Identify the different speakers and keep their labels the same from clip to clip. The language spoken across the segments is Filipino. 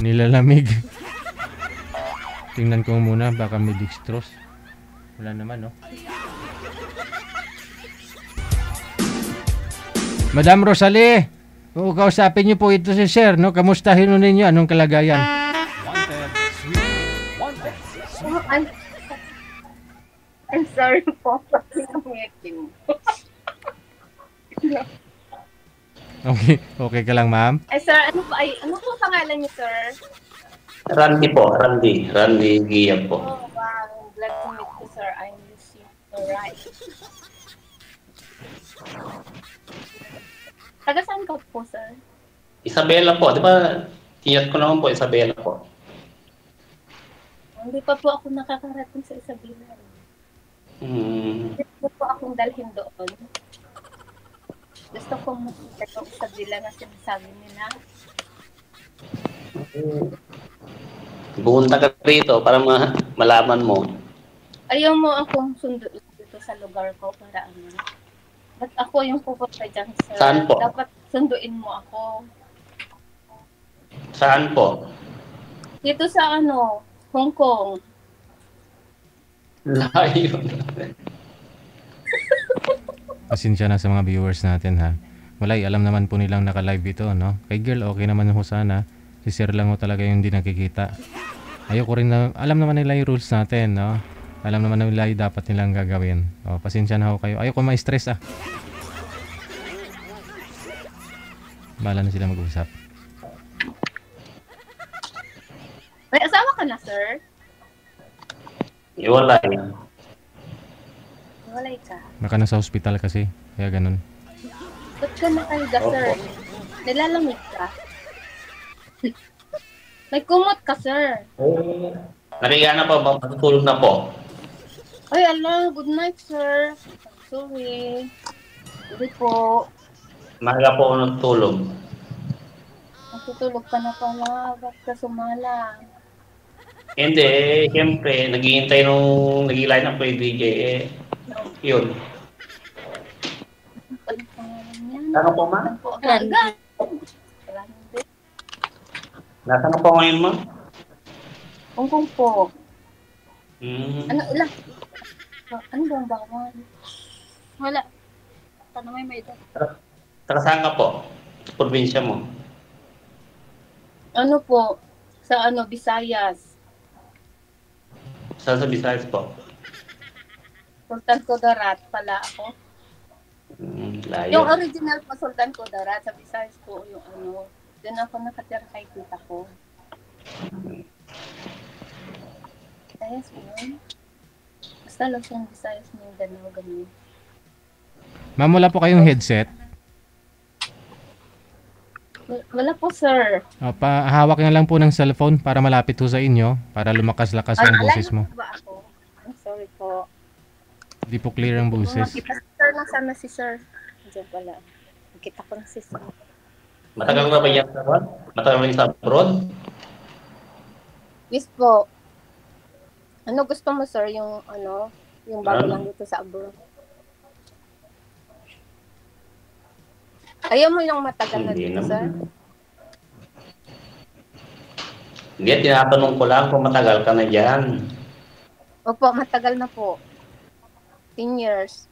Speaker 1: Nilalamig. Tingnan ko muna, baka may dextrose. Wala naman, no? Madam Rosalie, kausapin niyo po ito si Sir, no? Kamustahin mo ninyo, anong kalagayan?
Speaker 2: Oh, I'm sorry po.
Speaker 1: Okay ka lang, ma'am?
Speaker 2: Ay, sir, ano po pangalan niyo, sir?
Speaker 3: Randy po, Randy Gia po.
Speaker 2: Oh, wow. Glad to meet you, sir. I'm Lucy. Alright. Taga saan ka po, sir?
Speaker 3: Isabela po, di ba? Tiyat ko naman po, Isabela po.
Speaker 2: Hindi pa po ako nakakarating sa Isabela. Hindi po akong dalhin doon. Gusto kong makita yung Isabela na sinasabi nila.
Speaker 3: Pumunta ka rito para malaman mo.
Speaker 2: Ayaw mo akong sunduin dito sa lugar ko para ano. Ba't ako yung pupunta dyan, sir?
Speaker 3: Saan po?
Speaker 2: Dapat sunduin mo ako.
Speaker 3: Saan po?
Speaker 2: Dito sa ano, Hong Kong.
Speaker 3: Layo.
Speaker 1: Pasensya na sa mga viewers natin, ha. Malay, alam naman po nilang naka-live ito, no? Kay girl, okay naman ho sana. Si Sir lang ho talaga yung hindi nakikita. Ayoko rin na, alam naman nila yung rules natin, no? Alam naman nila yung dapat nilang gagawin. O, pasensya na ho kayo. Ayoko ma-stress, ah. Bahala na sila mag-usap.
Speaker 2: May asawa ka na, sir?
Speaker 3: Iwalay.
Speaker 2: Walay ka.
Speaker 1: Baka nasa hospital kasi, kaya ganun.
Speaker 2: Ba't ka nakahiga, sir? Nilalamig ka? May kumot ka, sir.
Speaker 3: Nakiga na po, matutulog na po.
Speaker 2: Ay, ala, good night, sir. Sorry. Hindi po.
Speaker 3: Maga po ako natulog.
Speaker 2: Natutulog ka na pala. Ba't ka sumala?
Speaker 3: Hindi, siyempre, naghihintay nung nag-line up kay DJ, yun.
Speaker 2: Ano pangalan yan?
Speaker 3: Saan po, ma?
Speaker 2: Ano po ang halaga?
Speaker 3: Nasaan ka po ngayon, ma?
Speaker 2: Hong Kong po.
Speaker 3: Hmm.
Speaker 2: Ano ba ang bawal? Wala. Tanong may ito.
Speaker 3: Saka saan ka po? Sa probinsya mo?
Speaker 2: Ano po? Sa ano, Visayas.
Speaker 3: Saan sa Visayas po?
Speaker 2: Sultan Kudarat pala ako.
Speaker 3: Layo.
Speaker 2: Yung original po, Sultan Kudarat. Sa Visayas po yung ano. Doon ako nakatira kay tita ko. Visayas mo yun? Basta lang siyang Visayas mo yung Danao, ganun.
Speaker 1: Ma'am, wala po kayong headset?
Speaker 2: Wala po, sir.
Speaker 1: Hawak na lang po ng cellphone para malapit ho sa inyo, para lumakas-lakas ang boses mo.
Speaker 2: Ba ako? I'm sorry po.
Speaker 1: Hindi po clear ang boses.
Speaker 2: Makita si sir lang sana si sir. Diyan pala. Nakita ko na si sir.
Speaker 3: Matagal na ba yan sa abroad? Matagal na yan sa abroad?
Speaker 2: Yes po. Ano gusto mo, sir? Yung ano? Yung bago lang dito sa abroad. Ayaw mo yung matagal na
Speaker 3: Hindi
Speaker 2: dito, sir?
Speaker 3: naman. Hindi, tinatanong ko lang kung matagal ka na dyan.
Speaker 2: Opo, matagal na po. 10 years.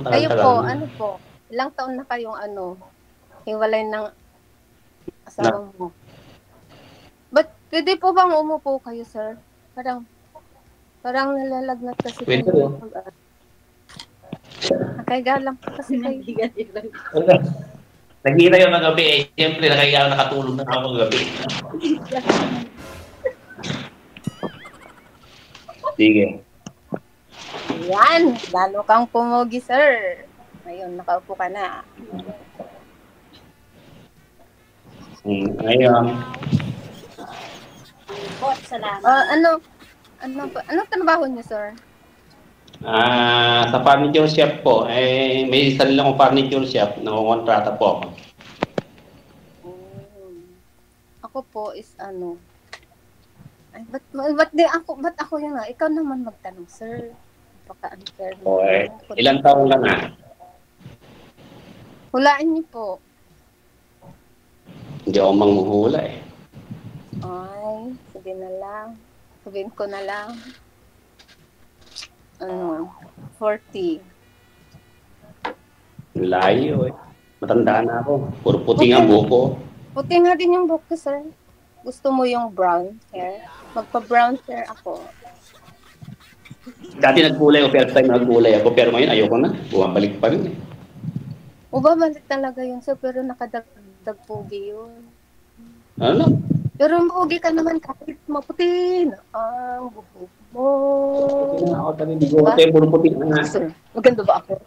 Speaker 2: Kayo po,
Speaker 3: Na.
Speaker 2: ano po? Ilang taon na kayong ano? Hiwalay ng asawa mo? But pwede po bang umupo kayo, sir? Parang nalalagnat kasi
Speaker 3: Pwede
Speaker 2: kayo.
Speaker 3: po.
Speaker 2: Nakaiga lang po kasi kayo.
Speaker 3: Naghihintay ako ng gabi eh. Siyempre, nakatulog na ako ng gabi. Sige.
Speaker 2: Yan, lalo kang pumogi, sir. Ngayon, nakaupo ka na.
Speaker 3: Ngayon.
Speaker 2: Salamat. Ano trabaho niyo, sir?
Speaker 3: Sa furniture shop po, may sarili akong furniture shop, nangungontrata po ako.
Speaker 2: Ako po is ano, ay, ba't ako yun nga? Ikaw naman magtanong, sir. Napaka-unfair.
Speaker 3: Ilang taon lang
Speaker 2: Hulaan niyo po.
Speaker 3: Hindi ako manghuhula eh.
Speaker 2: Ay, sige na lang. Sabihin ko na lang. Ano, 40.
Speaker 3: Layo eh. Matanda na ako. Puro puti nga buko.
Speaker 2: Puti nga din yung buhok ko, sir. Gusto mo yung brown hair? Magpa-brown hair ako.
Speaker 3: Dati nagkulay ako, first time nagkulay ako. Pero ngayon ayoko na. Bumabalik pa rin eh.
Speaker 2: Babalik talaga yun, sir. Pero nakadagdag pogi yun.
Speaker 3: Ano?
Speaker 2: Pero pogi ka naman kahit maputi na ang buhok mo.
Speaker 3: Puti na ako talaga. Hindi ko tayo puro puti na.
Speaker 2: Sir, maganda ba ako?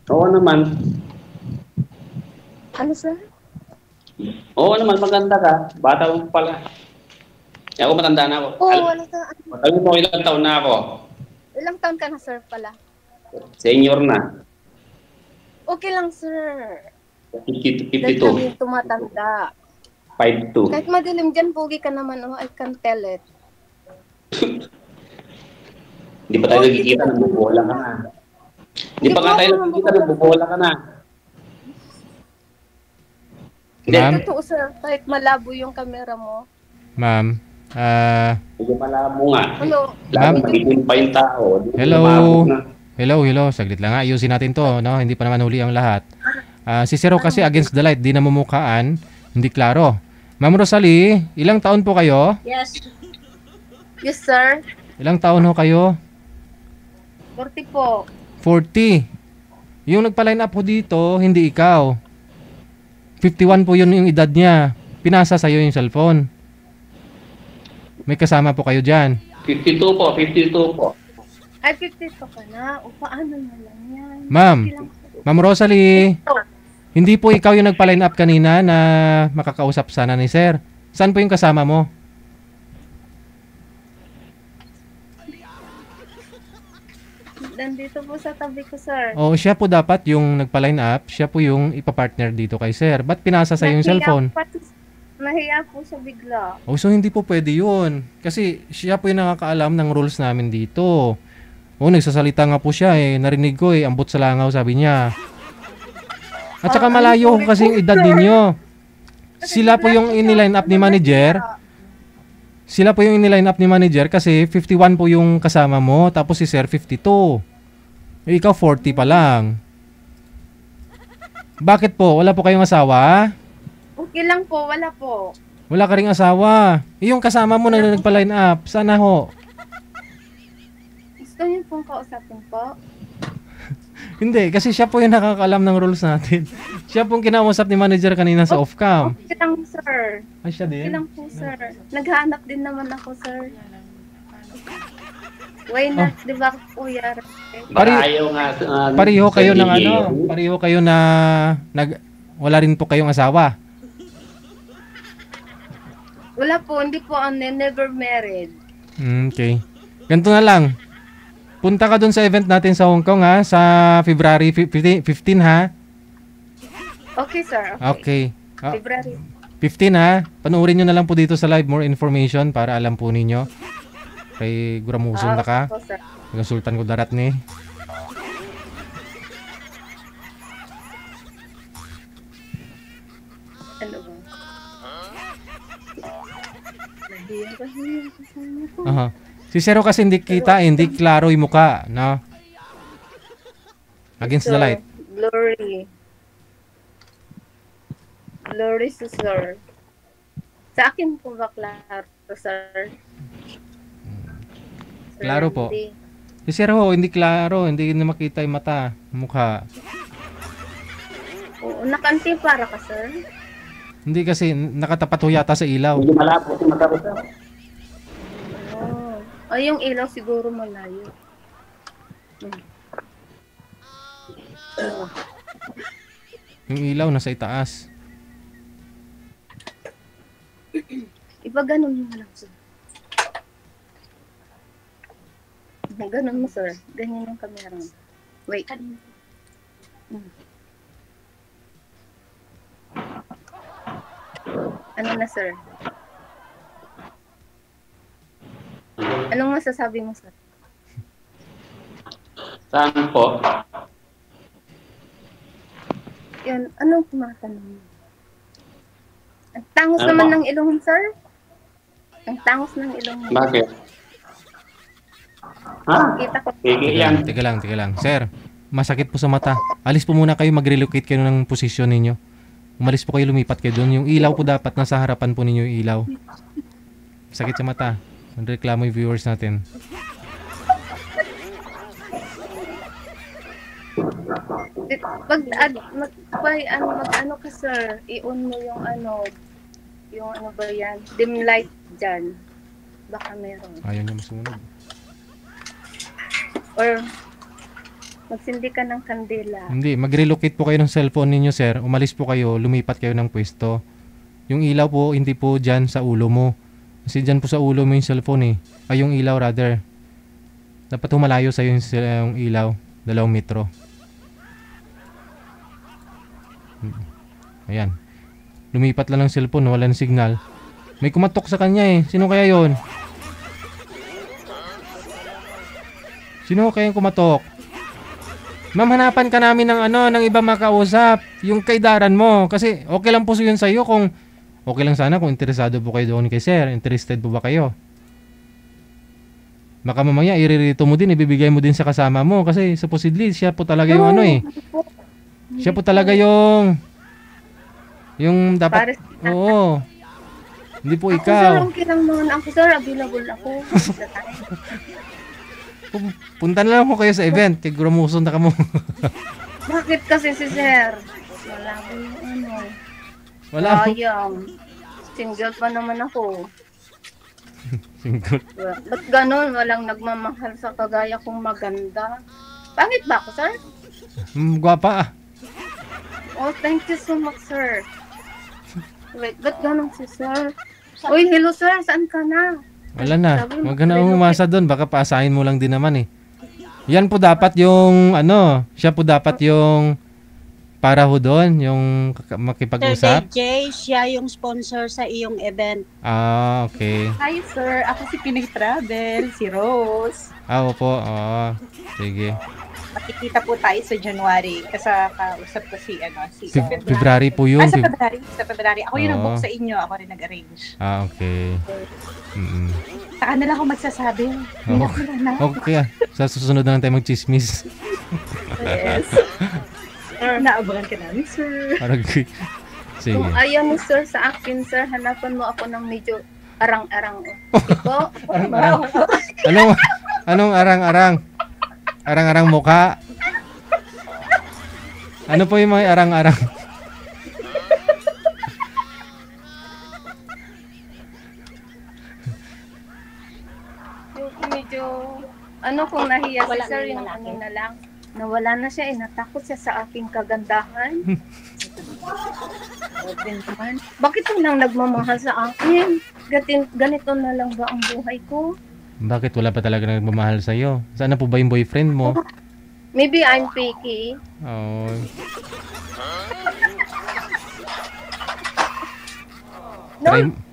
Speaker 3: Oo naman.
Speaker 2: Ano, sir?
Speaker 3: Oo naman, maganda ka. Bata mo pala. Eh, ako matanda na ako.
Speaker 2: Oo, wala ka.
Speaker 3: Alam mo ilang taon na ako.
Speaker 2: Ilang taon ka na, sir, pala?
Speaker 3: Senior na.
Speaker 2: Okay lang, sir.
Speaker 3: 52.
Speaker 2: Dahil kami tumatanda.
Speaker 3: 5'2".
Speaker 2: Kahit madilim dyan, pogi ka naman. Oh, I can tell it.
Speaker 3: Hindi pa tayo nagkikita, nagbubola ka na. Hindi pa nga tayo nagkikita, nagbubola ka na.
Speaker 1: Ma'am?
Speaker 2: Totoo, sir. Kahit malabo yung camera mo.
Speaker 1: Ma'am,
Speaker 3: Hindi malabo nga.
Speaker 2: Hello?
Speaker 3: Lagi magitin pa yung tao.
Speaker 1: Hello?
Speaker 3: Lumabot na.
Speaker 1: hello, saglit lang nga. Ayusin natin to, no? Hindi pa naman huli ang lahat. Si Zero kasi against the light, di namumukaan, hindi klaro. Ma'am Rosalie, ilang taon po kayo?
Speaker 2: Yes. Yes, sir.
Speaker 1: Ilang taon ho kayo?
Speaker 2: 40 po.
Speaker 1: 40. Yung nagpa-line up ho dito, hindi ikaw. 51 po yun yung edad niya. Pinasa sa'yo yung cellphone. May kasama po kayo dyan.
Speaker 3: 52 po.
Speaker 2: Ay, 50 ka na. O, paano naman yan?
Speaker 1: Ma'am,
Speaker 2: Okay lang.
Speaker 1: Ma'am Rosalie,
Speaker 2: Oh,
Speaker 1: hindi po ikaw yung nagpa-line up kanina na makakausap sana ni Sir. Saan po yung kasama mo?
Speaker 2: nandito po sa tabi ko, sir.
Speaker 1: O siya po dapat yung nagpa-line up, siya po yung ipapartner dito kay Sir. Ba't pinasa sa'yo yung cellphone?
Speaker 2: Nahiya po siya bigla.
Speaker 1: O so hindi po pwede yun. Kasi siya po yung nakakaalam ng rules namin dito. O nagsasalita nga po siya eh. Narinig ko eh. Ambot sa langaw sabi niya. At saka malayo ko kasing edad ninyo. Sila po yung iniline up ni manager. Sila po yung iniline up ni manager kasi 51 po yung kasama mo. Tapos si Sir 52. Eh, ikaw 40 pa lang. Bakit po? Wala po kayong asawa?
Speaker 2: Okay lang po, wala po.
Speaker 1: Wala ka ring asawa. Yung kasama mo na nagpa-line up. Sana ho.
Speaker 2: Gusto niyo pong kausapin po?
Speaker 1: Hindi, kasi siya po yung nakakaalam ng rules natin. Siya pong kinausap ni manager kanina sa off-cam.
Speaker 2: Okay lang, sir.
Speaker 1: Ay, siya
Speaker 2: Okay
Speaker 1: din?
Speaker 2: lang po, sir. Naghahanap din naman ako, sir. Why not? Di ba, kuya?
Speaker 3: Baka ayaw nga.
Speaker 1: Pareho kayo
Speaker 3: Sir
Speaker 1: ng ano?
Speaker 3: Diego.
Speaker 1: Pareho kayo na wala rin po kayong asawa.
Speaker 2: Wala po, hindi po never married.
Speaker 1: Okay. Ganito na lang. Punta ka dun sa event natin sa Hong Kong ha, sa February 15 ha.
Speaker 2: Okay, sir.
Speaker 1: Okay.
Speaker 2: February.
Speaker 1: 15 ha. Panoorin nyo na lang po dito sa live more information para alam po ninyo. Kay Guramuson na ka.
Speaker 2: Po, sir.
Speaker 1: Yung Sultan ko darat ni.
Speaker 2: Ano ba? Nahiya kasi yung kasama ko.
Speaker 1: Aha. Si Zero kasi hindi kita, hindi klaro yung muka, no? Against the
Speaker 2: Sir,
Speaker 1: light.
Speaker 2: Glory. Glory to sir. Sa akin po ba klaro, sir? Sir,
Speaker 1: Klaro po.
Speaker 2: hindi.
Speaker 1: Si Zero, hindi klaro, hindi na makita yung mata, mukha.
Speaker 2: Oo, nakanti para ka, sir.
Speaker 1: Hindi kasi nakatapat ho yata sa ilaw.
Speaker 3: Hindi malabo si matapos na.
Speaker 2: Oh. Ay, yung ilaw siguro malayo.
Speaker 1: Yung ilaw nasa itaas.
Speaker 2: Iba ganun mo lang, sir. Ganun mo, sir. Ganyan yung camera mo. Wait. Ano na, sir? Anong masasabi mo, sir?
Speaker 3: Saan po?
Speaker 2: Yan, anong tumatanong mo? Ang tangos
Speaker 3: Ano
Speaker 2: naman
Speaker 3: po?
Speaker 2: ng ilong mo, sir. Ang tangos ng ilong mo.
Speaker 3: Bakit? Ha?
Speaker 2: Kita ko.
Speaker 3: Sige yan.
Speaker 1: Teka lang. Sir, masakit po sa mata. Alis po muna kayo, mag-relocate kayo ng posisyon ninyo. Umalis po kayo, lumipat kayo doon. Yung ilaw po dapat nasa harapan po ninyo yung ilaw. Sakit sa mata. Reklamo yung viewers natin.
Speaker 2: Mag-ano ka, sir. I-on mo yung ano ba yan? Dim light dyan. Baka meron.
Speaker 1: Ayaw niya masunog.
Speaker 2: Or magsindi ka ng kandila.
Speaker 1: Hindi, mag-relocate po kayo ng cellphone ninyo, sir. Umalis po kayo, lumipat kayo ng pwesto. Yung ilaw po, hindi po dyan sa ulo mo. Kasi dyan po sa ulo mo yung cellphone eh. Ay, yung ilaw rather. Dapat humalayo sa'yo yung ilaw. 2 metro. Ayan. Lumipat lang ng cellphone, wala ng signal. May kumatok sa kanya eh. Sino kaya yon? Sino kaya yung kumatok? Ma'am, hanapan ka namin ng iba makausap. Yung kay Daran mo. Kasi okay lang po yun sa'yo kung okay lang sana kung interesado po kayo doon kay sir. Interested po ba kayo? Baka mamaya iririto mo din, ibibigay mo din sa kasama mo. Kasi supposedly siya po talaga yung siya po talaga yung dapat. Oo. Hindi po
Speaker 2: Ako,
Speaker 1: ikaw.
Speaker 2: sir, okay lang naman ako, sir. Available ako.
Speaker 1: Punta na lang po kayo sa event. Kay Grumuson na ka mo.
Speaker 2: Bakit kasi si sir? Wala ko yung
Speaker 1: Wala po.
Speaker 2: sayang. Single pa naman ako.
Speaker 1: Single.
Speaker 2: Ba't ganun? Walang nagmamahal sa kagaya kong maganda. Pangit ba ako, sir?
Speaker 1: Gwapa ah.
Speaker 2: Oh, thank you so much, sir. Wait, ba't ganun si sir? Uy, hello, sir. Saan ka na?
Speaker 1: Wala na.
Speaker 2: Sabi mo,
Speaker 1: Huwag ka na umasa doon. Baka paasahin mo lang din naman eh. Yan po dapat yung siya po dapat yung para ho doon, yung
Speaker 4: Sir
Speaker 1: makipag-usap.
Speaker 4: DJ, siya yung sponsor sa iyong event.
Speaker 1: Ah, okay.
Speaker 5: Hi sir, ako si Pinay Travel, si Rose.
Speaker 1: Ah, opo. Oo. Sige.
Speaker 5: Makikita po tayo sa January kasi kausap ko si
Speaker 1: February po yun.
Speaker 5: sa February. Sa February. Ako yung
Speaker 1: Oo.
Speaker 5: nag-book sa inyo, ako rin nag-arrange.
Speaker 1: Ah, okay. Mm-mm.
Speaker 5: Saka na lang ako magsasabi.
Speaker 1: Oo.
Speaker 5: Wala na.
Speaker 1: Okay ah. Sa susunod na lang tayo mag-chismis.
Speaker 5: Yes. Sir, naabangan ka namin, sir.
Speaker 1: Parang sige.
Speaker 2: Kung ayaw mo, sir, sa akin, sir, hanapan mo ako ng medyo arang-arang. Ito,
Speaker 1: Anong arang-arang? Arang-arang mukha? Ano po yung mga arang-arang?
Speaker 2: yung medyo, kung nahiya si
Speaker 4: Wala
Speaker 2: sir,
Speaker 4: na yung
Speaker 2: yung
Speaker 4: lalaki.
Speaker 2: na lang, nawala na siya, natakot siya sa aking kagandahan.
Speaker 5: Din naman.
Speaker 2: Bakit lang nagmamahal sa akin? Ganito na lang ba ang buhay ko?
Speaker 1: Bakit wala pa talaga nagmamahal sa'yo? Saan na po ba yung boyfriend mo?
Speaker 2: Maybe I'm picky.
Speaker 1: Oh.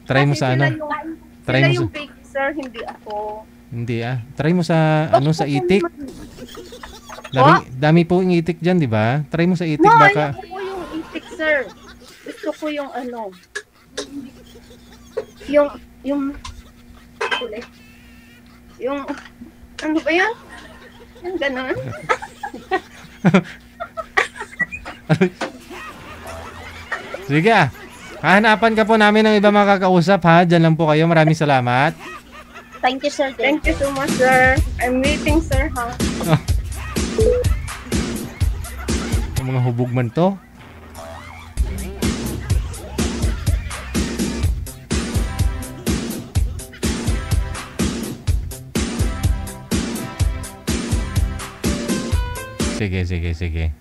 Speaker 1: Try mo
Speaker 2: Kasi
Speaker 1: sa
Speaker 2: sila
Speaker 1: ano?
Speaker 2: yung-
Speaker 1: Try
Speaker 2: sila
Speaker 1: mo
Speaker 2: yung
Speaker 1: sa...
Speaker 2: picky, sir, hindi ako.
Speaker 1: Hindi ah. Try mo sa sa itik.
Speaker 2: Oh?
Speaker 1: Dami po yung itik dyan, di ba? Try mo sa itik
Speaker 2: No,
Speaker 1: baka...
Speaker 2: ayoko po yung itik, sir. Gusto ko yung yung ulit. Yung, ano ba yan? Yung ganun.
Speaker 1: Sige ah. Hahanapan ka po namin ng iba makakausap ha. Diyan lang po kayo. Maraming salamat.
Speaker 4: Thank you, Sir DJ.
Speaker 2: Thank you so much, sir. I'm waiting, sir, ha?
Speaker 1: Yung mga hubog man to. Sige.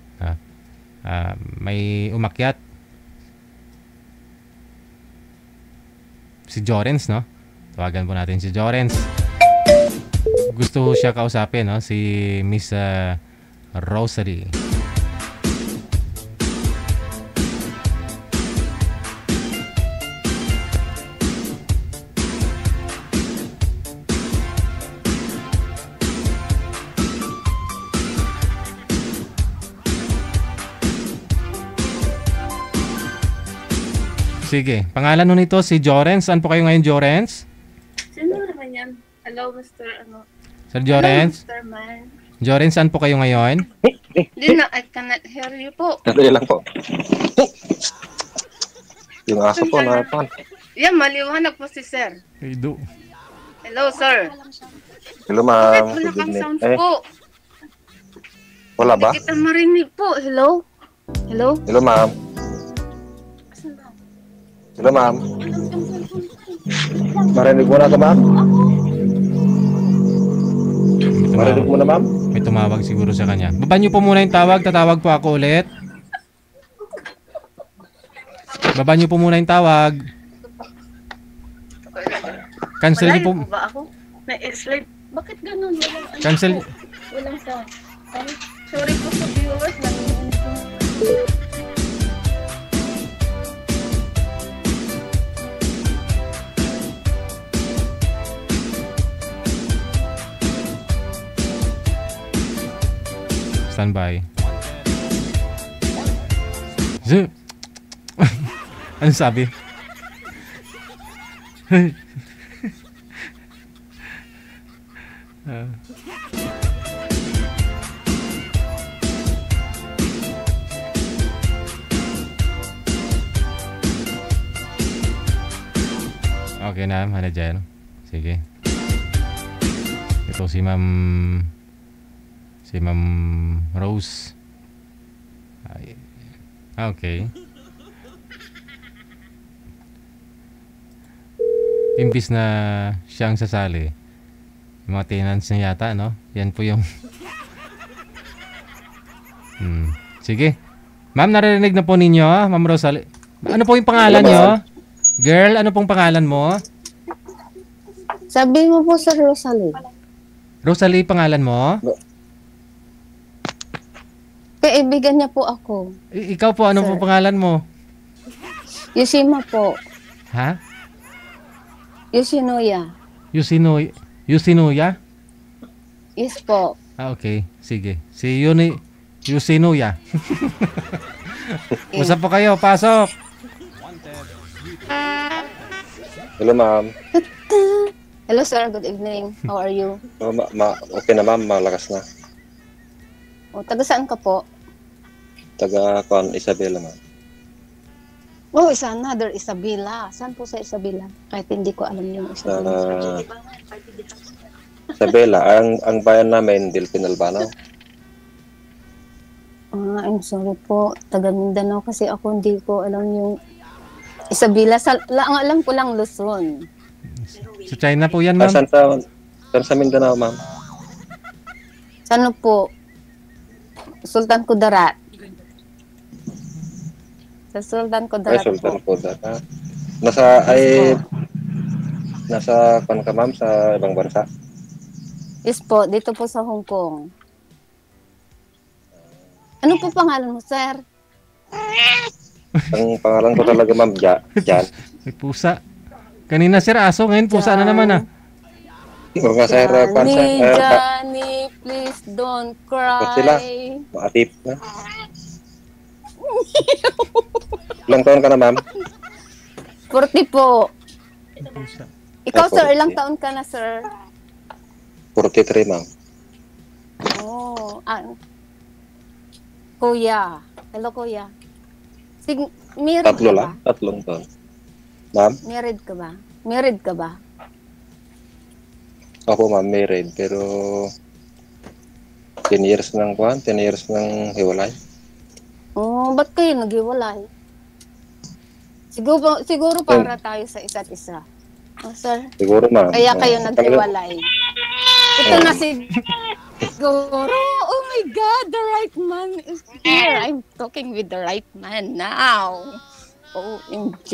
Speaker 1: May umakyat. Si Jorens, no? Tawagan po natin si Jorens. Gusto siya kausapin, no? Si Miss Rosary. Si Sige. Pangalan nun nito si Jorens. Saan po kayo ngayon, Jorens?
Speaker 2: Sino naman yan? Hello, Mr. Ano?
Speaker 1: Sir Jorens?
Speaker 2: Hello, Mr. Man.
Speaker 1: Jorens, saan po kayo ngayon?
Speaker 2: Hindi na, I cannot hear you po.
Speaker 6: Sandali lang po. Yung aso po na pan.
Speaker 2: Yan, maliwanag po si Sir.
Speaker 1: Ido.
Speaker 2: Hello, Sir.
Speaker 6: Hello
Speaker 2: Bakit
Speaker 6: ma'am.
Speaker 2: wala
Speaker 6: Good
Speaker 2: kang
Speaker 6: evening.
Speaker 2: sounds
Speaker 6: Eh,
Speaker 2: po?
Speaker 6: wala ba?
Speaker 2: Hindi kita marinig po. Hello? Hello?
Speaker 6: Hello ma'am.
Speaker 2: Asan ba?
Speaker 6: Hello ma'am.
Speaker 2: Walang kang cellphone ko.
Speaker 6: Marinig mo na ka ma'am? Marinig mo na ma'am?
Speaker 1: May tumawag siguro sa kanya. Baba niyo po muna yung tawag. Tatawag po ako ulit. Baba niyo po muna yung tawag. Cancel niyo po.
Speaker 2: Malayo po ba ako? Na-slide. Bakit ganun? Walang ano
Speaker 1: Cancel.
Speaker 2: po. Walang sound. Sorry po sa viewers. Nanonood po.
Speaker 1: Standby. Z. Ano sabi? Okay na, manager. Sige. Ito si Ma'am Rose. Ay. Okay. Imbis na siyang sasali, yung mga tenants niya yata, no? Yan po yung Sige. Ma'am, naririnig na po ninyo, Ma'am Rosalie. Ano po yung pangalan nyo? Girl, ano pong pangalan mo?
Speaker 2: Sabi mo po sa Rosalie.
Speaker 1: Rosalie, pangalan mo?
Speaker 2: Kaibigan niya po ako.
Speaker 1: Ikaw po, ano
Speaker 2: Sir.
Speaker 1: pong pangalan mo?
Speaker 2: Yushima po.
Speaker 1: Ha?
Speaker 2: Yoshinoya.
Speaker 1: Yusinuya?
Speaker 2: Yes po.
Speaker 1: Ah, okay. Sige. Si Yusinuya. Usap po kayo. Pasok.
Speaker 6: Hello ma'am.
Speaker 2: Hello sir, good evening. How are you?
Speaker 6: Oh, okay na ma'am, malakas na.
Speaker 2: O, taga saan ka po?
Speaker 6: Taga Isabela ma'am.
Speaker 2: Oh, isa another Isabela. Saan po sa Isabela? Kahit hindi ko alam yung
Speaker 6: Sa
Speaker 2: Isabela.
Speaker 6: Isabela, ang bayan namin, Delphin Albano.
Speaker 2: I'm sorry po. Taga Mindanao kasi ako hindi ko alam yung Isabela. Ang alam ko lang Luzon.
Speaker 1: Sa China po yan,
Speaker 6: Ah,
Speaker 1: ma'am.
Speaker 6: saan sa Mindanao ma'am?
Speaker 2: Saan po? Sultan Kudarat. Sa Sultan
Speaker 6: Ay,
Speaker 2: Kudarat
Speaker 6: Sultan
Speaker 2: po.
Speaker 6: Kudarat. Nasa kan ka ma'am sa ibang bansa.
Speaker 2: Yes po, dito po sa Hong Kong. Ano po pangalan mo, sir?
Speaker 6: Ang pangalan ko talaga ma'am, Jan.
Speaker 1: May pusa. Kanina sir, aso. Ngayon pusa na naman, ah.
Speaker 6: O nga sir,
Speaker 2: Johnny, please don't
Speaker 6: Ba't sila?
Speaker 2: cry.
Speaker 6: maatip na. Ilang taon ka na ma'am?
Speaker 2: 40 po.
Speaker 1: Pusa.
Speaker 2: Ikaw,
Speaker 6: Ay,
Speaker 2: sir,
Speaker 6: 40.
Speaker 2: ilang taon ka na, sir?
Speaker 6: 43 ma'am.
Speaker 2: Oh, kuya. Hello, kuya. Married
Speaker 6: Tatlo
Speaker 2: ka
Speaker 6: lang?
Speaker 2: ba?
Speaker 6: Tatlong taon. Ma'am?
Speaker 2: Married ka ba? Married ka ba?
Speaker 6: Ako ma'am, married. Pero 10 years ng hiwalay.
Speaker 2: Oh, ba't kayo naghiwalay? Siguro para tayo sa isa't isa. Oh, sir.
Speaker 6: Siguro ma'am.
Speaker 2: Kaya kayo
Speaker 6: Oh,
Speaker 2: naghiwalay. Ito na siguro. Oh my God, the right man is here. I'm talking with the right man now. OMG,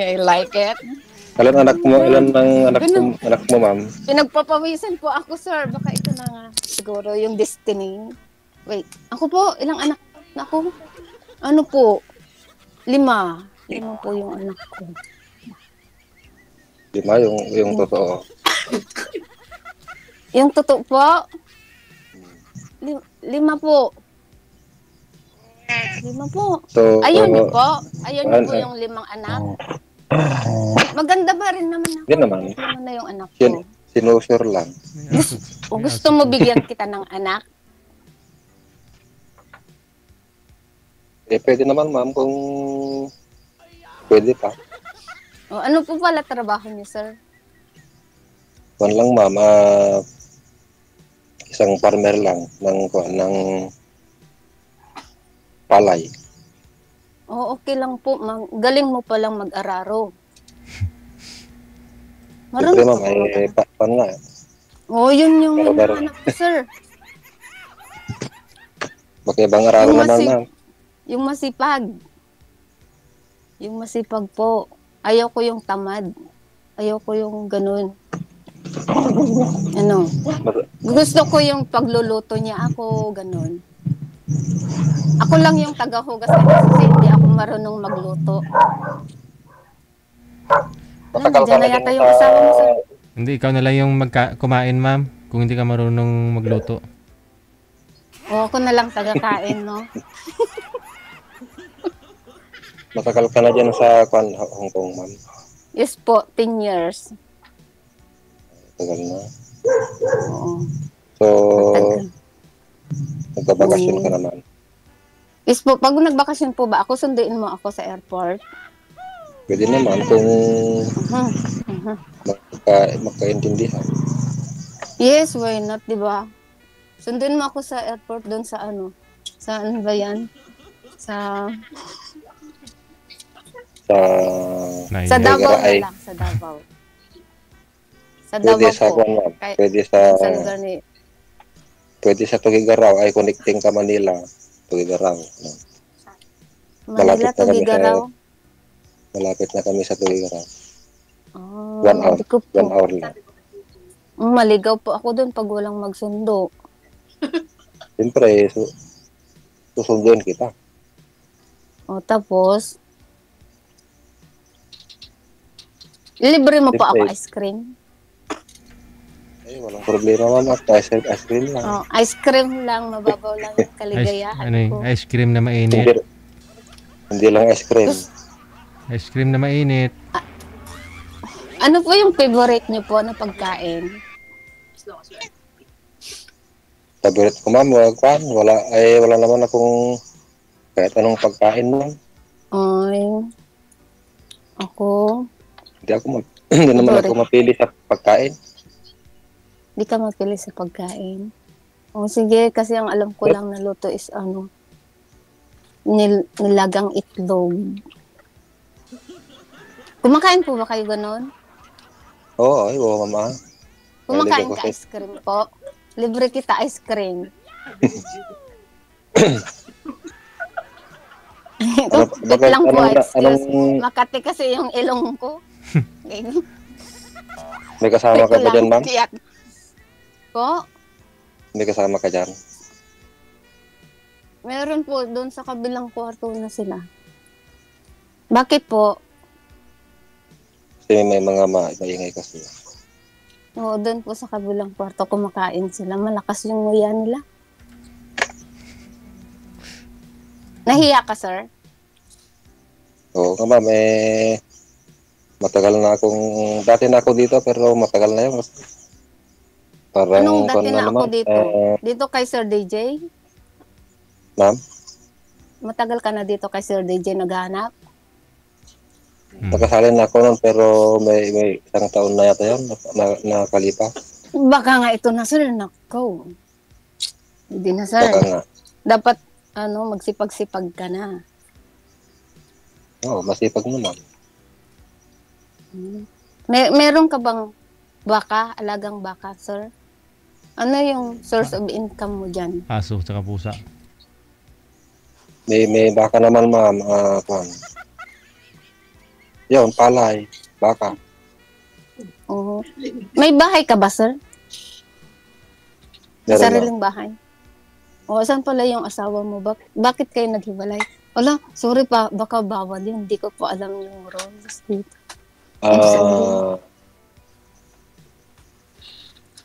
Speaker 2: I like it.
Speaker 6: Ilan anak mo? Ilan ang anak mo ma'am?
Speaker 2: Pinagpapawisan po ako, sir. Baka ito na nga. Siguro yung destiny. Wait, ako po, ilang anak na ako? Ano po? 5. 5 po yung anak ko.
Speaker 6: 5 yung totoo.
Speaker 2: Yung totoo po? 5 po. 5 po.
Speaker 6: So,
Speaker 2: Ayun niyo po. Ayun niyo po yung 5 anak. Maganda ba rin naman ako?
Speaker 6: Hindi naman.
Speaker 2: Tama na yung anak
Speaker 6: Sin
Speaker 2: ko.
Speaker 6: sinusure lang.
Speaker 2: O gusto mo bigyan kita ng anak?
Speaker 6: Pwede naman, ma'am, kung pwede pa.
Speaker 2: O ano po pala trabaho niyo, sir?
Speaker 6: Kung lang, ma'am, isang farmer lang ng palay.
Speaker 2: O okay lang po. Galing mo palang mag-araro.
Speaker 6: Siyempre,
Speaker 2: Marunong
Speaker 6: ma'am,
Speaker 2: ka ba?
Speaker 6: nga.
Speaker 2: O yun yung
Speaker 6: Pero-
Speaker 2: hinahanap ko, sir.
Speaker 6: Bakibang araro
Speaker 2: Yung
Speaker 6: naman, ma'am.
Speaker 2: Yung masipag. Yung masipag po. Ayaw ko yung tamad. Ayaw ko yung ganun. Ano? Gusto ko yung pagluluto niya ako, ganun. Ako lang yung tagahugas kasi hindi ako marunong magluto.
Speaker 6: Matagal ka
Speaker 2: Diyan
Speaker 6: na
Speaker 2: na yata
Speaker 6: din
Speaker 2: yung asawa mo, sir.
Speaker 1: Hindi, ikaw na lang yung kumain, ma'am. Kung hindi ka marunong magluto.
Speaker 2: O ako na lang tagakain, no?
Speaker 6: Matagal ka na dyan sa Hong Kong, ma'am.
Speaker 2: Yes po, 10 years.
Speaker 6: Matagal na.
Speaker 2: Oo.
Speaker 6: So,
Speaker 2: Matagal.
Speaker 6: nagkabakasyon ka naman.
Speaker 2: Yes po, pag nagbakasyon po ba ako, sunduin mo ako sa airport?
Speaker 6: Pwede naman kung
Speaker 2: Uh-huh.
Speaker 6: magkaintindihan.
Speaker 2: Yes, why not, di ba? Sunduin mo ako sa airport doon sa ano? Saan ba yan? Sa
Speaker 1: Nice.
Speaker 2: sa Davao na
Speaker 6: ay,
Speaker 2: lang, sa Davao. Sa
Speaker 6: pwede
Speaker 2: Davao
Speaker 6: sa
Speaker 2: po.
Speaker 6: Guam,
Speaker 2: Kay,
Speaker 6: pwede
Speaker 2: sa lugar ni...
Speaker 6: sa Tugigaraw ay connecting ka Manila. Tugigaraw. No?
Speaker 2: Manila,
Speaker 6: Malapit na kami
Speaker 2: Tugigaraw.
Speaker 6: Malapit na kami sa Tugigaraw.
Speaker 2: Oh,
Speaker 6: 1 hour.
Speaker 2: hindi ko
Speaker 6: 1
Speaker 2: po.
Speaker 6: hour lang.
Speaker 2: Maligaw po ako doon pag walang magsundo.
Speaker 6: Siyempre, susunduin kita.
Speaker 2: O tapos, libre mo po ako
Speaker 6: Siyempre.
Speaker 2: ice cream.
Speaker 6: Ay, walang problema, ma'am. Ice cream lang.
Speaker 2: Oh, ice cream lang, mababaw lang yung kaligayahan
Speaker 1: Ano
Speaker 2: ko.
Speaker 1: yung ice cream na mainit.
Speaker 6: Hindi lang ice cream.
Speaker 1: Ice cream na mainit.
Speaker 2: Ano po yung favorite niyo po na pagkain?
Speaker 6: Favorite ko, ma'am, wala naman akong kahit anong pagkain, ma'am.
Speaker 2: Ay, ako,
Speaker 6: Hindi naman
Speaker 2: Favorite.
Speaker 6: ako mapili sa pagkain.
Speaker 2: di ka mapili sa pagkain. O sige, kasi ang alam ko lang na luto is ano, nilagang itlog. Kumakain po ba kayo ganon?
Speaker 6: Oo, mama.
Speaker 2: Kumakain
Speaker 6: Mahilig ako
Speaker 2: ka ice cream po? Libre kita ice cream. Wait lang po, excuse. Makati kasi yung ilong ko.
Speaker 6: May kasama ka ba dyan, ma'am?
Speaker 2: Po?
Speaker 6: May kasama ka dyan?
Speaker 2: Meron po, doon sa kabilang kwarto na sila. Bakit po?
Speaker 6: Kasi may mga maingay kasi.
Speaker 2: Oo, doon po sa kabilang kwarto, kumakain sila. Malakas yung nguya nila. Nahiya ka, sir?
Speaker 6: Oo, ma'am, matagal na akong, dati na ako dito pero matagal na yun. Parang,
Speaker 2: Anong dati na ako
Speaker 6: naman,
Speaker 2: dito? Dito kay Sir DJ?
Speaker 6: ma'am,
Speaker 2: Matagal ka na dito kay Sir DJ naghanap?
Speaker 6: nakasalin na ako nun pero may isang taon na yata yun, nakalipas.
Speaker 2: Baka nga ito na, sir. Nako. Hindi na, sir.
Speaker 6: Baka nga.
Speaker 2: Dapat, magsipag-sipag ka na.
Speaker 6: Oo, masipag naman.
Speaker 2: Meron ka bang baka, alagang baka, sir? Ano yung source of income mo dyan?
Speaker 1: Aso, tsaka pusa.
Speaker 6: May baka naman, ma'am. Yun, palay, baka.
Speaker 2: Oo. May bahay ka ba, sir?
Speaker 6: Meron
Speaker 2: Sariling bahay? O, saan pala yung asawa mo? Bakit kayo naghiwalay? Wala, sorry pa, baka bawal yun. Hindi ko po alam yung rules dito.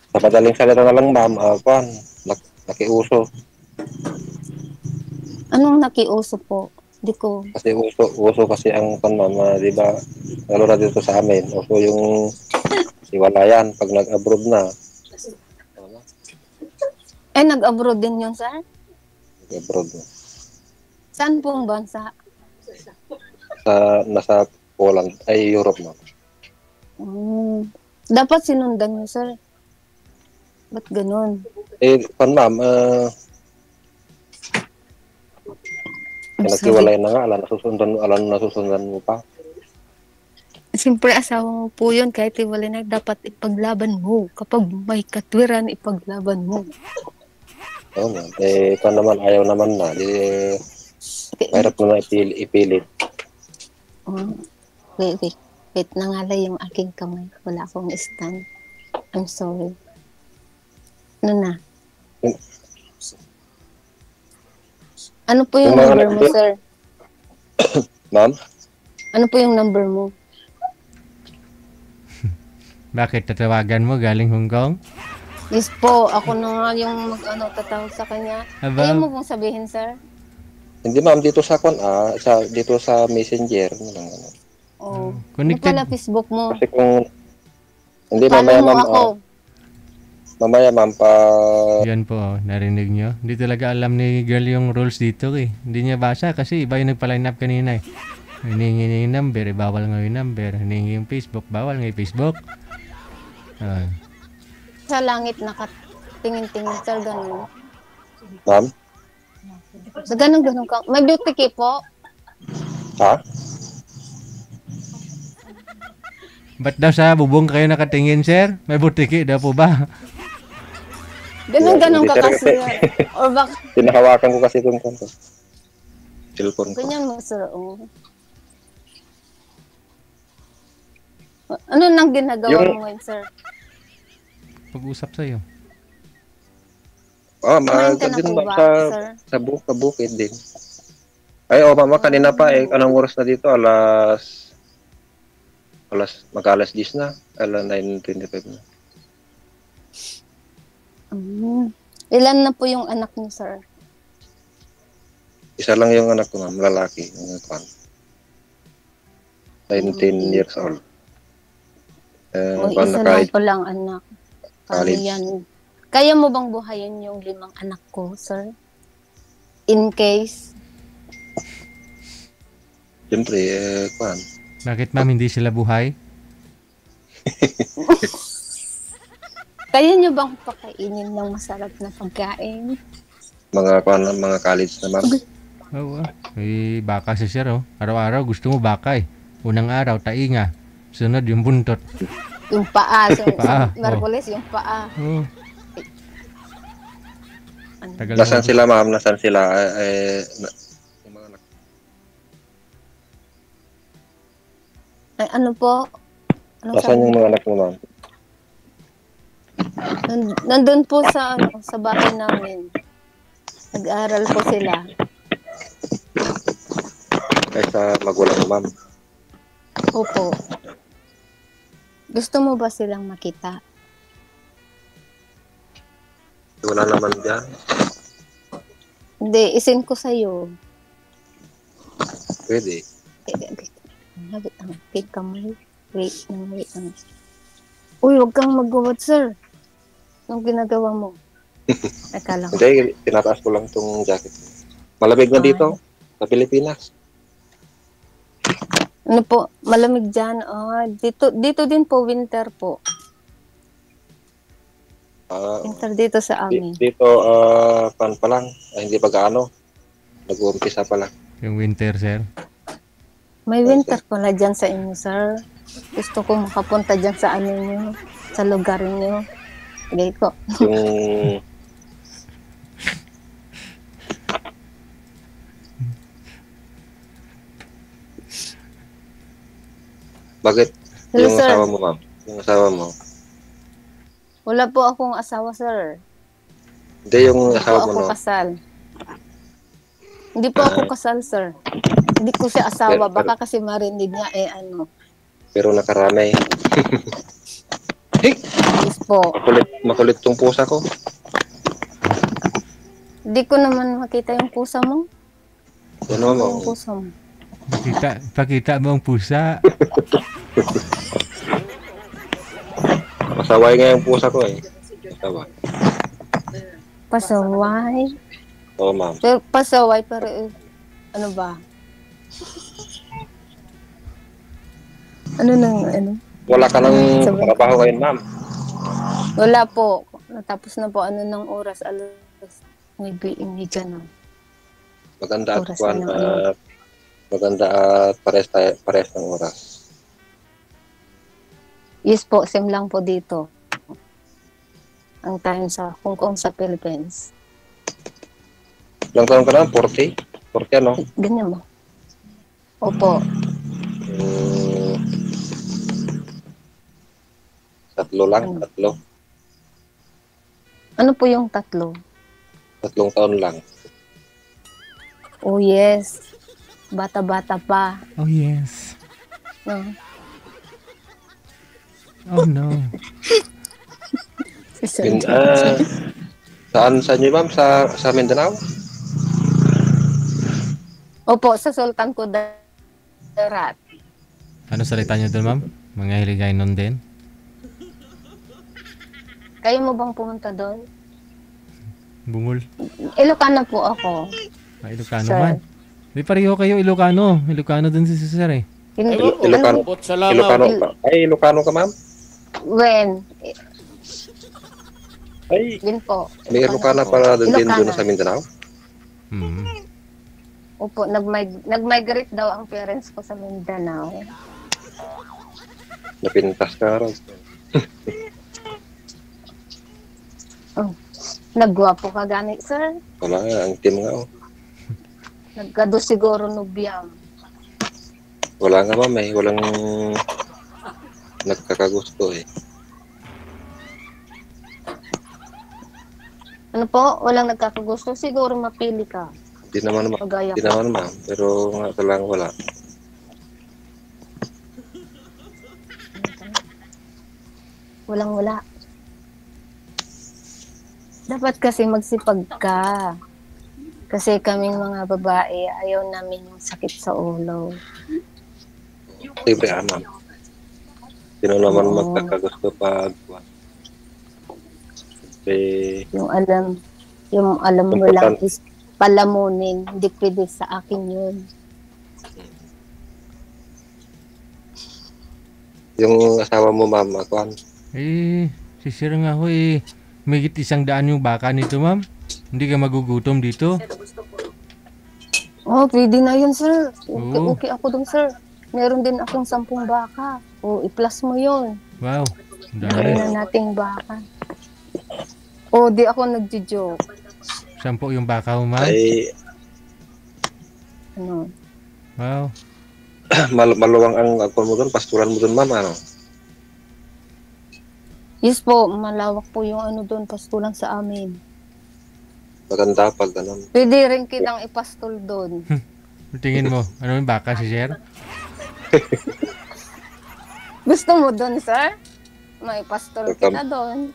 Speaker 6: Sa madaling salita na lang, ma'am, nakiuso.
Speaker 2: Anong nakiuso po? Di ko.
Speaker 6: Kasi uso kasi ang panmama, di ba? Ano na dito sa amin, uso yung hiwalayan pag nag-abroad na.
Speaker 2: Nag-abroad din yun, sir?
Speaker 6: Nag-abroad na.
Speaker 2: Saan pong bansa?
Speaker 6: Nasa Poland, ay Europe na.
Speaker 2: Dapat sinundan niyo, sir. Ba't ganun?
Speaker 6: Panmam,
Speaker 2: I'm sorry.
Speaker 6: naghiwalay na nga, alam nasusundan mo pa.
Speaker 2: Siyempre, asawa mo po yun. Kahit iwalay na, dapat ipaglaban mo. Kapag may katwiran, ipaglaban mo.
Speaker 6: Oo nga. Pa naman, ayaw naman na. Mahirap mo na ipilit.
Speaker 2: Wait, nangalay yung aking kamay. Wala akong stand. I'm sorry. Ano na? Ano po yung number mo, sir?
Speaker 6: Ma'am?
Speaker 2: Ano po yung number mo?
Speaker 1: Bakit tatawagan mo galing Hong Kong?
Speaker 2: Yes po, ako na nga yung tatawag sa kanya.
Speaker 1: Aba.
Speaker 2: Ayaw mo pong sabihin, sir?
Speaker 6: Hindi ma'am, dito sa dito sa Messenger.
Speaker 2: Oh. Ano
Speaker 1: Connected.
Speaker 2: pala Facebook mo?
Speaker 6: Kasi kung hindi
Speaker 2: Follow
Speaker 6: mamaya
Speaker 2: mo
Speaker 6: ma'am,
Speaker 2: ako.
Speaker 6: mamaya ma'am
Speaker 1: Yan po, narinig nyo. Hindi talaga alam ni girl yung rules dito eh. Hindi niya basa kasi iba yung nagpa-line up kanina eh. Hiningi yung number, bawal nga yung number. Hiningi yung Facebook, bawal nga yung Facebook.
Speaker 2: Sa langit nakatingin-tingin, sir, ganun.
Speaker 6: ma'am?
Speaker 2: Sa ganun ka. May beauty key po.
Speaker 6: Ha?
Speaker 1: Ba't daw sa bubong kayo nakatingin, sir? May butiki daw po ba?
Speaker 2: Ganun
Speaker 6: Hindi,
Speaker 2: ka
Speaker 6: sir,
Speaker 2: kasi. Or baka,
Speaker 6: Pinahawakan ko kasi itong cellphone ko.
Speaker 2: ganyan mo, sir. Oh. Ano nang ginagawa mo ngayon, sir?
Speaker 1: Pag-usap sa'yo.
Speaker 2: Kumain ka na
Speaker 6: Din
Speaker 2: po
Speaker 6: ma'am,
Speaker 2: ba, sir?
Speaker 6: sa bukid din. Ay, mama, kanina pa anong oras na dito? Mag-alas 10 na. 9:25 na.
Speaker 2: Ilan na po yung anak niyo, sir?
Speaker 6: Isa lang yung anak ko, ma'am, lalaki. 19 years old.
Speaker 2: Isa lang po lang anak.
Speaker 6: College.
Speaker 2: Yan. Kaya mo bang buhayin yung 5 anak ko, sir? In case?
Speaker 6: Siyempre,
Speaker 1: Bakit ma'am hindi sila buhay?
Speaker 2: Kaya nyo bang pakainin ng masarap na pagkain?
Speaker 6: mga college na, ma'am.
Speaker 1: Oo. May baka si sir oh. Araw-araw gusto mo baka eh. Unang araw, tainga. Sunod yung buntot.
Speaker 2: Yung paa. So,
Speaker 1: Paa,
Speaker 2: sa Merkulis, yung paa.
Speaker 1: Oo. Tagal
Speaker 6: Nasaan
Speaker 1: mo-
Speaker 6: sila, ma'am? Nasaan sila? Yung mga anak.
Speaker 2: Ay, ano po? Anong
Speaker 6: Nasaan yung mga anak mo, ma'am?
Speaker 2: Nandun po sa bahay namin. Nag-aaral po sila.
Speaker 6: Sa magulang mo, ma'am.
Speaker 2: Opo. Gusto mo ba silang makita?
Speaker 6: Wala naman dyan.
Speaker 2: Hindi, isin ko sa'yo.
Speaker 6: Pwede.
Speaker 2: Wait, kamay. Wait. Uy, huwag kang mag-gawad, sir. Anong ginagawa mo? Akala ko.
Speaker 6: Hindi, tinataas ko lang itong jacket. Malamig na dito, sa Pilipinas.
Speaker 2: Ano po, malamig dyan. Dito din po, winter po. Winter dito sa amin.
Speaker 6: Dito, pan pa lang. Hindi pa gaano. Nag-uumpisa pa lang.
Speaker 1: Yung winter, sir.
Speaker 2: May winter pala dyan sa inyo, sir. Gusto ko makapunta dyan sa nyo, sa lugar nyo. Sige ko.
Speaker 6: Yung... Bakit?
Speaker 2: Hello,
Speaker 6: Yung
Speaker 2: sir.
Speaker 6: asawa mo, ma'am? Yung asawa mo?
Speaker 2: Wala po akong asawa, sir.
Speaker 6: Hindi, yung
Speaker 2: Hindi po
Speaker 6: asawa mo,
Speaker 2: ako
Speaker 6: no?
Speaker 2: kasal. Hindi po ako kasal, sir. Hindi ko siya asawa. Baka kasi marinig niya,
Speaker 6: Pero nakarami.
Speaker 2: Yes po.
Speaker 6: Makulit tong pusa ko.
Speaker 2: Hindi ko naman makita yung pusa mo.
Speaker 6: Yan
Speaker 2: Ano
Speaker 6: ma'am.
Speaker 2: yung pusa mo?
Speaker 1: Pakita mo ang pusa.
Speaker 6: Masaway nga yung pusa ko eh. Masaway.
Speaker 2: Pasaway.
Speaker 6: Oo ma'am.
Speaker 2: Pero pasaway, pero ano ba? Ano nang ano?
Speaker 6: Wala ka ng
Speaker 2: Sabi-
Speaker 6: trabaho ngayon ma'am.
Speaker 2: Wala po. Natapos na po ano ng oras. Alas 9:30 na.
Speaker 6: Maganda at
Speaker 2: Oras
Speaker 6: kuwan,
Speaker 2: na ng ano.
Speaker 6: maganda at pares ng oras.
Speaker 2: Yes po, same lang po dito. Ang time sa Hong Kong sa Philippines.
Speaker 6: Ilang taon ka na? 40? 40 ano?
Speaker 2: Ganyan ba? Opo.
Speaker 6: Tatlo lang,
Speaker 2: Ano?
Speaker 6: tatlo.
Speaker 2: Ano po yung tatlo?
Speaker 6: 3 taon lang.
Speaker 2: Oh yes. Bata-bata pa.
Speaker 1: Oh yes.
Speaker 2: No?
Speaker 1: Oh no.
Speaker 6: Yun, saan nyo ma'am? Sa Mindanao?
Speaker 2: Opo, sa Sultan Kudarat.
Speaker 1: Ano salita niyo doon, ma'am? Mga hiligay nun din?
Speaker 2: Kayo mo bang pumunta doon?
Speaker 1: Bungol.
Speaker 2: Ilocano po ako.
Speaker 1: Ilocano
Speaker 2: Sir.
Speaker 1: man. Di pareho kayo Ilocano. Ilocano din si Sir eh.
Speaker 2: Hindi.
Speaker 6: Ilocano.
Speaker 2: Ano?
Speaker 6: Ilocano ka. Ay, Ilocano ka ma'am?
Speaker 2: When?
Speaker 6: Ay,
Speaker 2: Yun po.
Speaker 6: may Ilocana para din
Speaker 2: Ilocana.
Speaker 6: doon sa Mindanao?
Speaker 1: Hmm.
Speaker 2: Opo, nag-migrate daw ang parents ko sa Mindanao.
Speaker 6: Napintas ka raw.
Speaker 2: Oh, nagwapo ka gani, sir.
Speaker 6: Wala nga, ang team nga oh.
Speaker 2: Nagkado siguro nubyam.
Speaker 6: Wala nga ma'am eh. Walang nagkakagusto eh.
Speaker 2: Ano po? Walang nagkakagusto. Siguro mapili ka.
Speaker 6: Hindi naman ma'am.
Speaker 2: Pagaya
Speaker 6: Hindi
Speaker 2: ko.
Speaker 6: naman ma'am. Pero nga talagang wala.
Speaker 2: Walang-wala. Dapat kasi magsipag ka. Kasi kaming mga babae, ayaw namin yung sakit sa ulo.
Speaker 6: Siyempre ma'am. Sino naman
Speaker 2: Oo.
Speaker 6: magkakagusto pag siyempre
Speaker 2: Yung alam mo lang is palamunin. Hindi pwede sa akin yun.
Speaker 6: yung asawa mo ma'am, akuan.
Speaker 1: Eh, si Sir nga ho eh. May 100 yung baka nito, ma'am. Hindi ka magugutom dito.
Speaker 2: Oh, pwede na yun, sir. Okay,
Speaker 1: Oo.
Speaker 2: okay ako dun, sir. Meron din akong 10 baka. O, i-plus mo yun.
Speaker 1: Wow. Ang dami.
Speaker 2: Meron na nating baka. O, di ako nagjo-joke.
Speaker 1: 10 yung baka ho, ma'am.
Speaker 6: Ay,
Speaker 2: Ano?
Speaker 1: Wow.
Speaker 6: maluwang ang akuan mo doon, pasturan mo doon ma'am, ano?
Speaker 2: Yes po, malawak po yung ano doon, pastulan sa amin.
Speaker 6: Maganda pag ganun.
Speaker 2: Pwede rin kitang ipastol doon.
Speaker 1: Tingin mo, ano yung baka si Sir?
Speaker 2: Gusto mo doon, sir? May pastol kita doon.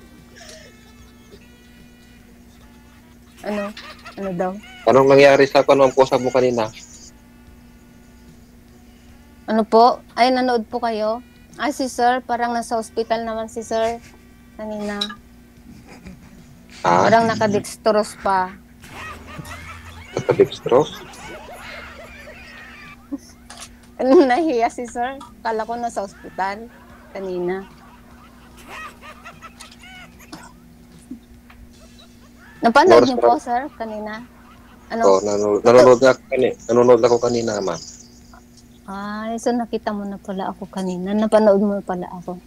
Speaker 2: Ano? Ano daw?
Speaker 6: Anong nangyari sa kanong pusa mo kanina?
Speaker 2: Ano po? Ay, nanood po kayo? Ay, si sir, parang nasa hospital naman si sir. Kanina.
Speaker 6: Ha?
Speaker 2: Parang nakadextrose pa.
Speaker 6: Nakadextrose?
Speaker 2: Nahiya si sir. Kala ko nasa hospital. Kanina. Napanood niyo po, sir, kanina?
Speaker 6: Oo,
Speaker 2: Ano?
Speaker 6: nanonood ako kanina ma'am.
Speaker 2: Ay, so nakita mo na pala ako kanina. Napanood mo pala ako.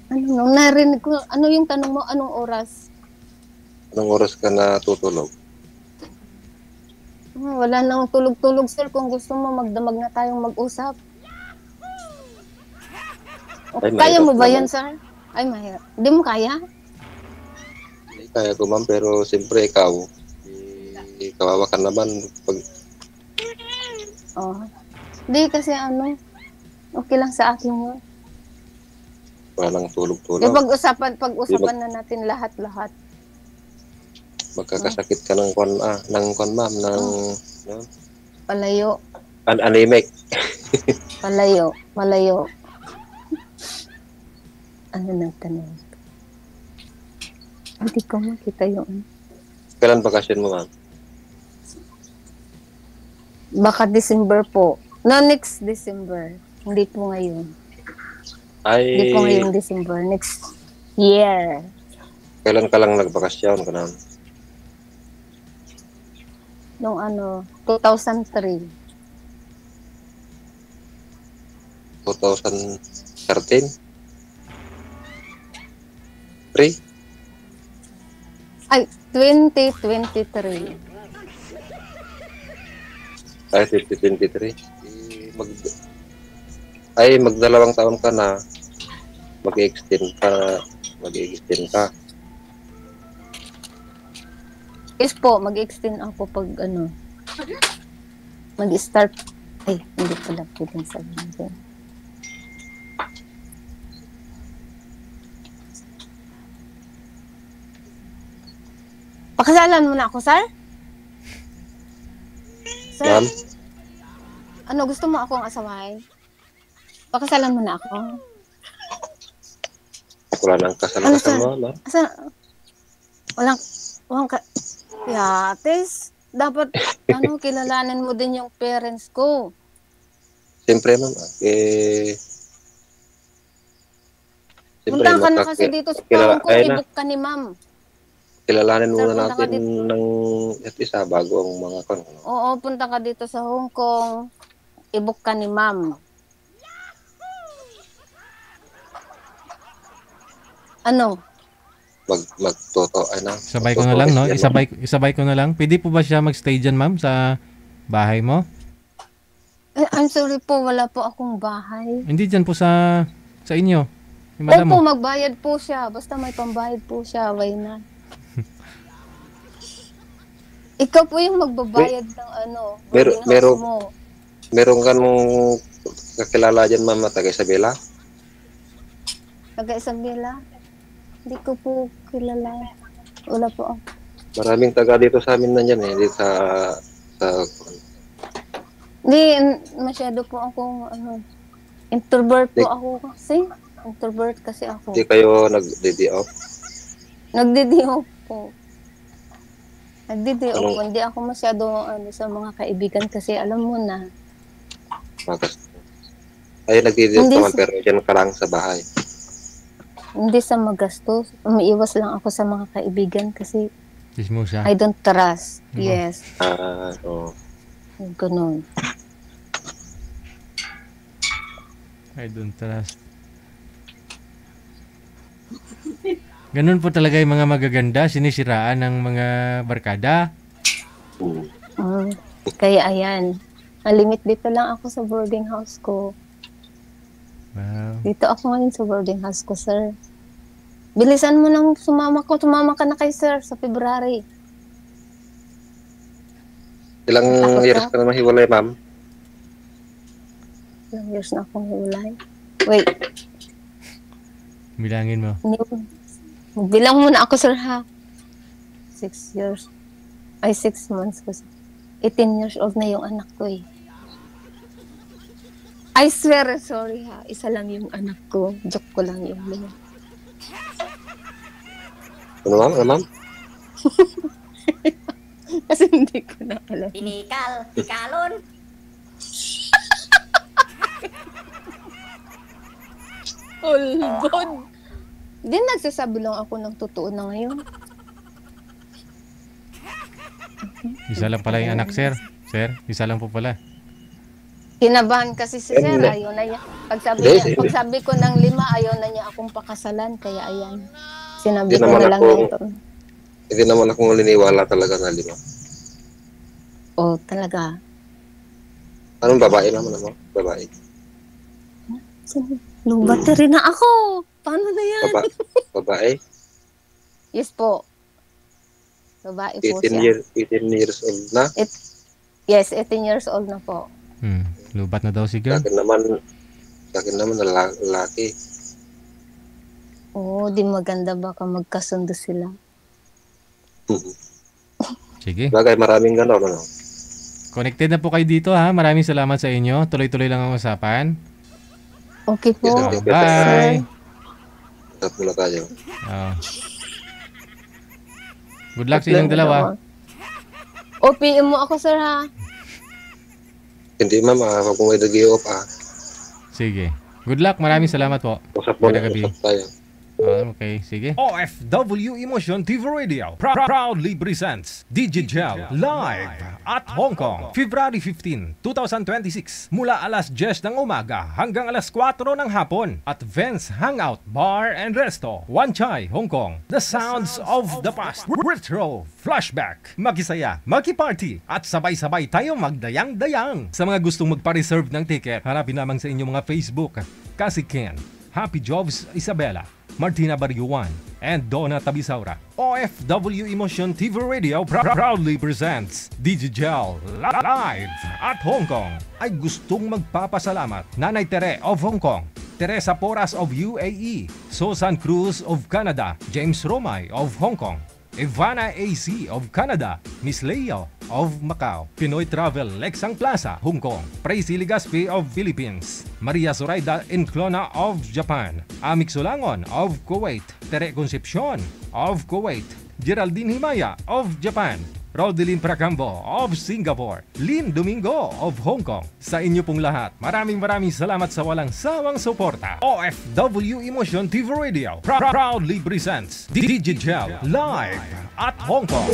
Speaker 2: Ano, nung narinig ko, ano yung tanong mo? Anong oras?
Speaker 6: Anong oras ka na tutulog?
Speaker 2: Wala nang tulog-tulog, sir. Kung gusto mo, magdamag na tayong mag-usap.
Speaker 6: Ay,
Speaker 2: Kaya mo
Speaker 6: mahirap
Speaker 2: ba
Speaker 6: naman.
Speaker 2: yan, sir? Ay, mahirap. Hindi mo kaya?
Speaker 6: Kaya ko ma'am, pero siyempre ikaw, kawawa ka naman pag
Speaker 2: Oh. Hindi kasi ano, okay lang sa akin yun.
Speaker 6: wala nang
Speaker 2: Eh,
Speaker 6: tulog-tulog.
Speaker 2: pag-usapan na natin lahat-lahat.
Speaker 6: magkakasakit ka ng kwan ma'am, ng
Speaker 2: Palayo.
Speaker 6: anemic.
Speaker 2: Malayo. Ano nang tanong? Hindi ko makita yung
Speaker 6: Kailan bakasyon mo, ma'am?
Speaker 2: baka December po. No, next December. Hindi po ngayon. Hindi po
Speaker 6: Ay,
Speaker 2: ngayong December. Next year.
Speaker 6: kailan ka lang nagbakasyon ka na?
Speaker 2: Nung 2003.
Speaker 6: 2013? 3?
Speaker 2: Ay, 2023.
Speaker 6: Ay, 2023. Magdalawang taon ka na, mag-extend ka.
Speaker 2: Yes po, mag-extend ako pag mag-start. Ay, hindi pala pwedeng sabihin. Pakasalan mo na ako, sir? Sir,
Speaker 6: Ma'am,
Speaker 2: ano gusto mo akong asawahin? Pakasalan mo na ako.
Speaker 6: wala nang
Speaker 2: Ano, sir?
Speaker 6: kasal-kasal mo, ma'am.
Speaker 2: Walang Yates, dapat, kilalanin mo din yung parents ko.
Speaker 6: Siyempre, ma'am.
Speaker 2: Punta ka na kasi dito sa
Speaker 6: kilala-
Speaker 2: Hong Kong,
Speaker 6: ayun na.
Speaker 2: i-book ka ni ma'am.
Speaker 6: Kilalanin
Speaker 2: Sir,
Speaker 6: muna
Speaker 2: punta ka
Speaker 6: natin ng at isa bago ang mga
Speaker 2: Oo, punta ka dito sa Hong Kong, i-book ka ni ma'am. Ano?
Speaker 6: magtoto. Ay na.
Speaker 1: Isabay ko na lang, no? Isabay ko na lang. Pwede po ba siya magstay dyan, ma'am, sa bahay mo?
Speaker 2: I'm sorry po, wala po akong bahay.
Speaker 1: Hindi dyan po sa inyo. Yung madam
Speaker 2: Opo,
Speaker 1: mo.
Speaker 2: magbayad po siya. Basta may pambayad po siya, why not? Ikaw po yung magbabayad ng boarding house mo.
Speaker 6: Meron ka mong kakilala dyan, ma'am, taga Isabela?
Speaker 2: Taga Isabela? Hindi ko po kilala. Wala po ako.
Speaker 6: Maraming taga dito sa amin nandiyan dito sa
Speaker 2: Hindi, masyado po akong introvert po ako kasi. Introvert kasi ako.
Speaker 6: Hindi kayo nag-day off?
Speaker 2: Nagdi-day-off po. Nagdi-day off po. Hindi ako masyado sa mga kaibigan kasi alam mo na.
Speaker 6: Ay, nagdi-day off
Speaker 2: Hindi
Speaker 6: naman pero dyan ka lang sa bahay.
Speaker 2: Hindi sa magastos. Umiiwas lang ako sa mga kaibigan kasi
Speaker 1: Chismo siya.
Speaker 2: I don't trust. Yes.
Speaker 6: Oo.
Speaker 2: Ganun.
Speaker 1: I don't trust. Ganun po talaga yung mga magaganda, sinisiraan ng mga barkada.
Speaker 2: Kaya ayan. Malimit dito lang ako sa boarding house ko.
Speaker 1: Wow.
Speaker 2: Dito ako ngayon sa boarding house ko, sir. Bilisan mo nang sumama ko. Sumama ka na kay sir sa February.
Speaker 6: Ilang
Speaker 2: Takot
Speaker 6: years
Speaker 2: ka?
Speaker 6: ka na mahiwalay, ma'am?
Speaker 2: Ilang years na akong hiwalay. Wait.
Speaker 1: Bilangin mo.
Speaker 2: Magbilang muna ako, sir, ha? 6 years. Ay, 6 months ko. 18 years old na yung anak ko, eh. I swear, sorry, ha? Isa lang yung anak ko. Joke ko lang yung mga.
Speaker 6: Ano, ma'am? Ano, ma'am?
Speaker 2: Kasi hindi ko na alam.
Speaker 7: Ikalon.
Speaker 2: Oh, God. Di nagsasabi lang ako ng totoo na ngayon.
Speaker 1: Isa lang pala yung anak, sir. Sir, isa lang po pala.
Speaker 2: Kinabahan kasi si sir, ayaw na niya. Pagsabi ko ng 5, ayaw na niya akong pakasalan. Kaya ayan, sinabi ko na lang ito.
Speaker 6: Hindi naman akong naniniwala talaga na 5.
Speaker 2: Oh, talaga.
Speaker 6: Anong babae naman ako? Babae.
Speaker 2: Low battery na ako. Paano na yan?
Speaker 6: Babae?
Speaker 2: Yes po. Babae po siya.
Speaker 6: 18 years old na?
Speaker 2: Yes, 18 years old na po.
Speaker 1: Lubat na daw si girl.
Speaker 6: Sa akin naman lalaki.
Speaker 2: Oo, di maganda baka magkasundo sila.
Speaker 1: Sige.
Speaker 6: Bagay, maraming gano'n. Ano?
Speaker 1: Connected na po kayo dito ha. Maraming salamat sa inyo. Tuloy-tuloy lang ang usapan.
Speaker 2: Okay po.
Speaker 6: Yes,
Speaker 1: Oh,
Speaker 6: sir.
Speaker 1: bye.
Speaker 6: Stop muna tayo.
Speaker 1: Oh. Good luck sa inyong dalawa.
Speaker 2: O, PM mo ako, sir, ha?
Speaker 6: Hindi ma'am, wag mong i-off
Speaker 1: Sige. Good luck. Maraming salamat po.
Speaker 6: Usap muna,
Speaker 1: Magandang gabi.
Speaker 6: usap tayo.
Speaker 1: Okay, sige.
Speaker 7: OFW Emotion TV Radio proudly presents Digigel live at Hong Kong, February 15, 2026 mula alas 10 ng umaga hanggang alas 4 ng hapon at Vance Hangout Bar and Resto, Wan Chai, Hong Kong. The sounds of the past, retro, flashback, makisaya, makiparty at sabay-sabay tayong magdayang-dayang. Sa mga gustong magpa-reserve ng ticket, hanapin lamang sa inyong mga Facebook, Kasi Ken, Happy Jobs Isabela, Martina Bariuan, and Donna Tabisaura. OFW Emotion TV Radio proudly presents Digigel live at Hong Kong. Ay gustong magpapasalamat Nanay Tere of Hong Kong, Teresa Porras of UAE, Susan Cruz of Canada, James Romay of Hong Kong, Ivana AC of Canada, Miss Leo of Macau, Pinoy Travel Lexang Plaza, Hong Kong, Praise Ligaspi of Philippines, Maria Zoraida Enclona of Japan, Amik Sulangon of Kuwait, Tere Concepcion of Kuwait, Geraldine Himaya of Japan, Rodeline Pracambo of Singapore, Lynn Domingo of Hong Kong. Sa inyo pong lahat, maraming salamat sa walang sawang suporta. OFW Emotion TV Radio proudly presents Digigel live at Hong Kong.